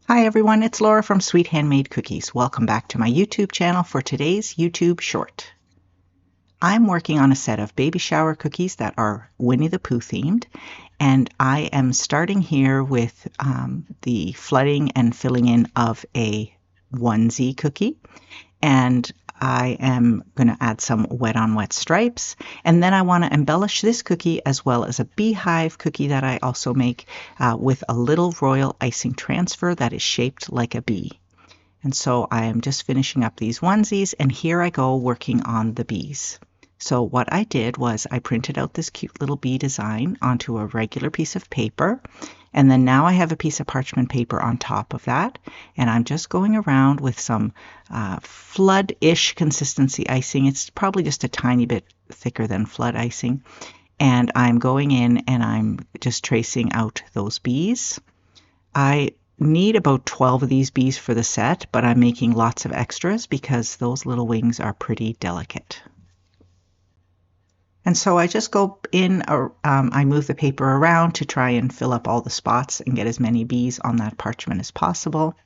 Hi everyone, it's Laura from Sweet Handmade Cookies. Welcome back to my YouTube channel for today's YouTube short. I'm working on a set of baby shower cookies that are Winnie the Pooh themed, and I am starting here with the flooding and filling in of a onesie cookie. And I am going to add some wet on wet stripes, and then I want to embellish this cookie as well as a beehive cookie that I also make with a little royal icing transfer that is shaped like a bee. And so I am just finishing up these onesies, and here I go working on the bees. So what I did was I printed out this cute little bee design onto a regular piece of paper, and then now I have a piece of parchment paper on top of that, and I'm just going around with some flood-ish consistency icing. It's probably just a tiny bit thicker than flood icing, and I'm going in and I'm just tracing out those bees. I need about 12 of these bees for the set, but I'm making lots of extras because those little wings are pretty delicate. And so I just go in, I move the paper around to try and fill up all the spots and get as many bees on that parchment as possible.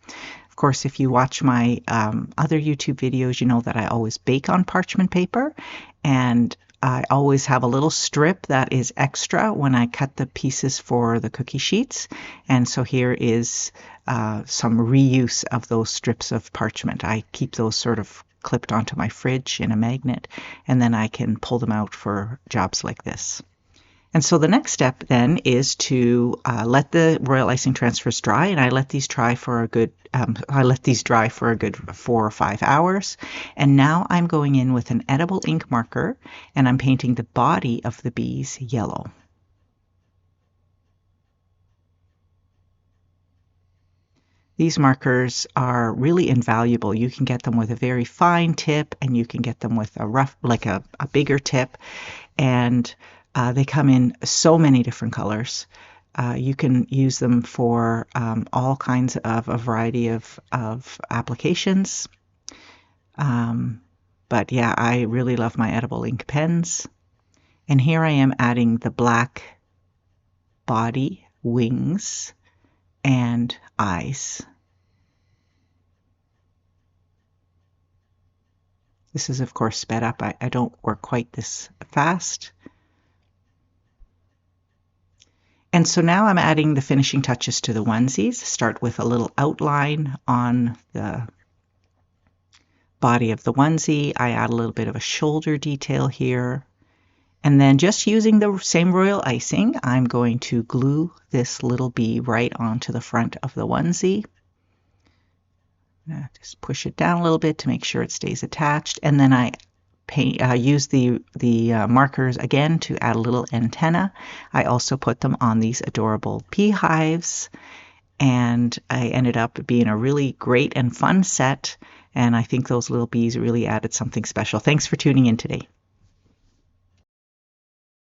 Of course, if you watch my other YouTube videos, you know that I always bake on parchment paper, and I always have a little strip that is extra when I cut the pieces for the cookie sheets. And so here is some reuse of those strips of parchment. I keep those sort of clipped onto my fridge in a magnet, and then I can pull them out for jobs like this. And so the next step then is to let the royal icing transfers dry, and I let these dry for a good 4 or 5 hours. And now I'm going in with an edible ink marker, and I'm painting the body of the bees yellow. These markers are really invaluable. You can get them with a very fine tip, and you can get them with a rough, like a bigger tip, and they come in so many different colors. You can use them for all kinds of a variety of applications. But yeah, I really love my edible ink pens. And here I am adding the black body, wings, and eyes. This is, of course, sped up. I don't work quite this fast. And so now I'm adding the finishing touches to the onesies. Start with a little outline on the body of the onesie. I add a little bit of a shoulder detail here. And then just using the same royal icing, I'm going to glue this little bee right onto the front of the onesie. Just push it down a little bit to make sure it stays attached. And then I use the markers again to add a little antenna. I also put them on these adorable beehives, and I ended up being a really great and fun set. And I think those little bees really added something special. Thanks for tuning in today.